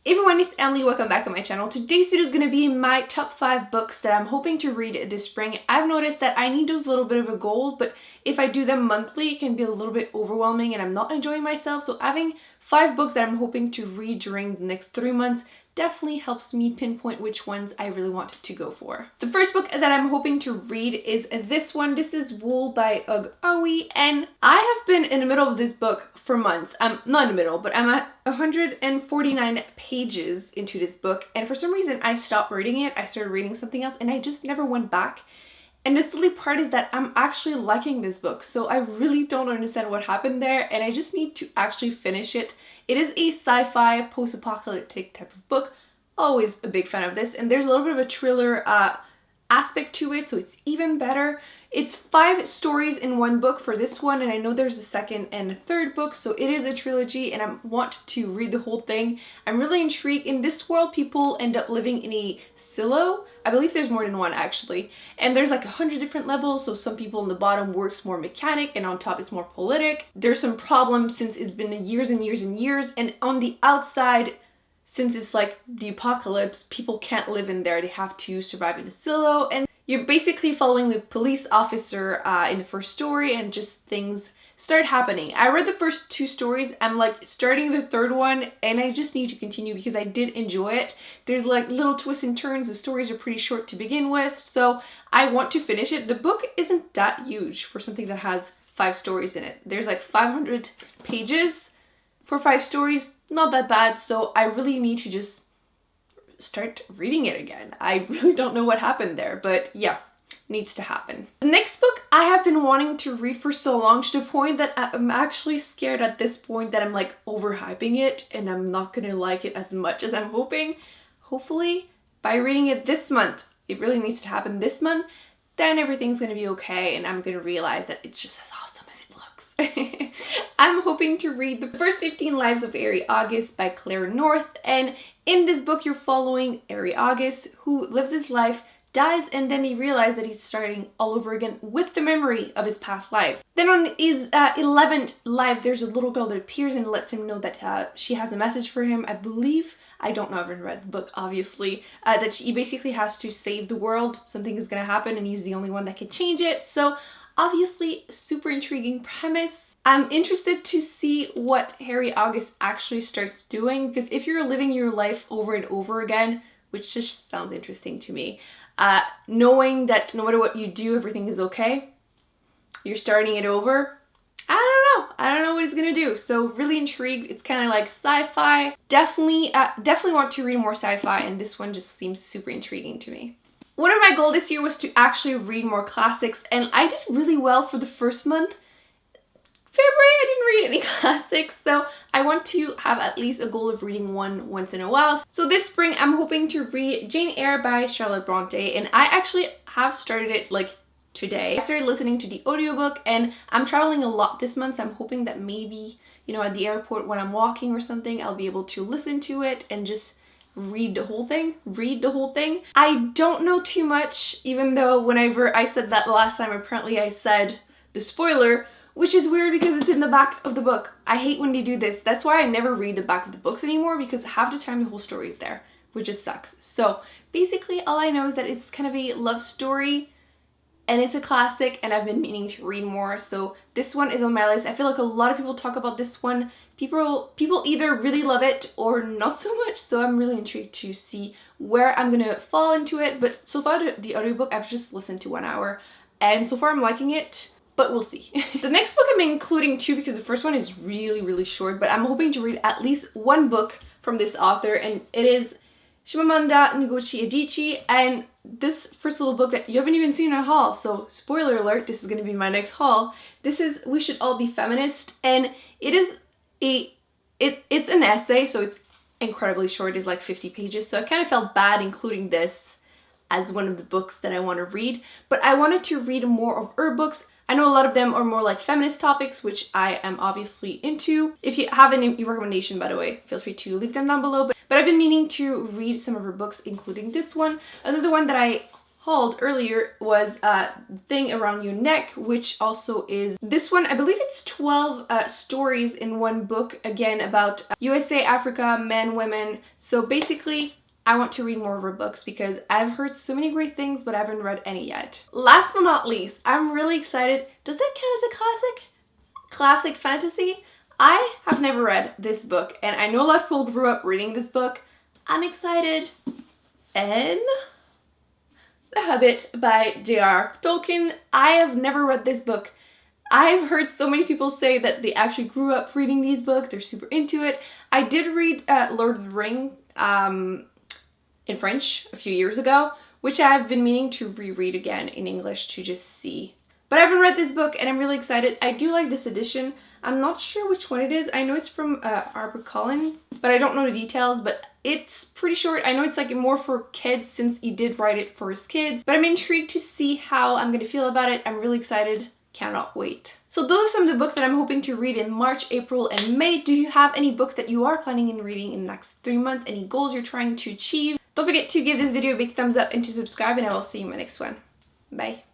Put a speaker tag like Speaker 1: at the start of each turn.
Speaker 1: Hey everyone, it's Emily. Welcome back on my channel. Today's video is going to be my top 5 books that I'm hoping to read this spring. I've noticed that I need those little bit of a goal, but if I do them monthly, it can be a little bit overwhelming and I'm not enjoying myself. So having 5 books that I'm hoping to read during the next 3 months definitely helps me pinpoint which ones I really want to go for. The first book that I'm hoping to read is this one. This is Wool by Ngozi, and I have been in the middle of this book for months. I'm not in the middle, but I'm at 149 pages into this book, and for some reason I stopped reading it. I started reading something else and I just never went back. And the silly part is that I'm actually liking this book, so I really don't understand what happened there, and I just need to actually finish it. It is a sci-fi, post-apocalyptic type of book. Always a big fan of this, and there's a little bit of a thriller aspect to it, so it's even better. It's 5 stories in one book for this one, and I know there's a second and a third book, so it is a trilogy, and I want to read the whole thing. I'm really intrigued. In this world, people end up living in a silo. I believe there's more than one actually, and there's like 100 different levels, so some people in the bottom works more mechanic, and on top it's more politic. There's some problems since it's been years and years and years, and on the outside, since it's like the apocalypse, people can't live in there. They have to survive in a silo, and you're basically following the police officer in the first story, and just things start happening. I read the first 2 stories. I'm like starting the third one, and I just need to continue because I did enjoy it. There's like little twists and turns. The stories are pretty short to begin with, so I want to finish it. The book isn't that huge for something that has 5 stories in it. There's like 500 pages for 5 stories. Not that bad, so I really need to just start reading it again. I really don't know what happened there, but yeah, needs to happen. The next book I have been wanting to read for so long, to the point that I'm actually scared at this point that I'm like overhyping it and I'm not gonna like it as much as I'm hoping. Hopefully by reading it this month, it really needs to happen this month, then everything's gonna be okay and I'm gonna realize that it's just as awesome as it looks. I'm hoping to read The First 15 Lives of Eyre August by Claire North, and in this book you're following Eyre August, who lives his life, dies, and then he realizes that he's starting all over again with the memory of his past life. Then on his 11th life, there's a little girl that appears and lets him know that she has a message for him. I believe, I don't know, I haven't read the book obviously, that he basically has to save the world. Something is gonna happen and he's the only one that can change it. So obviously super intriguing premise. I'm interested to see what Eyre August actually starts doing, because if you're living your life over and over again, which just sounds interesting to me, knowing that no matter what you do, everything is okay, you're starting it over, I don't know what it's gonna do. So really intrigued. It's kind of like sci-fi. Definitely want to read more sci-fi, and this one just seems super intriguing to me. One of my goals this year was to actually read more classics, and I did really well for the first month. February, I didn't read any classics, so I want to have at least a goal of reading one once in a while. So this spring, I'm hoping to read Jane Eyre by Charlotte Bronte, and I actually have started it like today. I started listening to the audiobook, and I'm traveling a lot this month, so I'm hoping that maybe, you know, at the airport when I'm walking or something, I'll be able to listen to it and just read the whole thing. I don't know too much, even though whenever I said that last time, apparently I said the spoiler, which is weird because it's in the back of the book. I hate when they do this. That's why I never read the back of the books anymore, because half the time the whole story is there, which just sucks. So basically all I know is that it's kind of a love story and it's a classic, and I've been meaning to read more, so this one is on my list. I feel like a lot of people talk about this one. People either really love it or not so much, so I'm really intrigued to see where I'm gonna fall into it. But so far the audiobook, I've just listened to 1 hour, and so far I'm liking it, but we'll see. The next book I'm including 2 because the first one is really short, but I'm hoping to read at least 1 book from this author, and it is Chimamanda Ngozi Adichie, and this first little book that you haven't even seen in a haul, so spoiler alert, this is going to be my next haul. This is We Should All Be Feminist, and it is it's an essay, so it's incredibly short. It's like 50 pages, so I kind of felt bad including this as one of the books that I want to read, but I wanted to read more of her books. I know a lot of them are more like feminist topics, which I am obviously into. If you have any recommendation, by the way, feel free to leave them down below. But I've been meaning to read some of her books, including this one. Another one that I hauled earlier was Thing Around Your Neck, which also is this one. I believe it's 12 stories in one book, again about USA, Africa, men, women. So basically, I want to read more of her books because I've heard so many great things, but I haven't read any yet. Last but not least, I'm really excited. Does that count as a classic? Classic fantasy? I have never read this book, and I know a lot of people grew up reading this book. I'm excited. And The Hobbit by JRR Tolkien. I have never read this book. I've heard so many people say that they actually grew up reading these books. They're super into it. I did read Lord of the Ring in French a few years ago, which I've been meaning to reread again in English to just see. But I haven't read this book and I'm really excited. I do like this edition. I'm not sure which one it is. I know it's from HarperCollins, but I don't know the details, but it's pretty short. I know it's like more for kids since he did write it for his kids, but I'm intrigued to see how I'm gonna feel about it. I'm really excited. Cannot wait. So those are some of the books that I'm hoping to read in March, April, and May. Do you have any books that you are planning on reading in the next 3 months? Any goals you're trying to achieve? Don't forget to give this video a big thumbs up and to subscribe, and I will see you in my next one. Bye.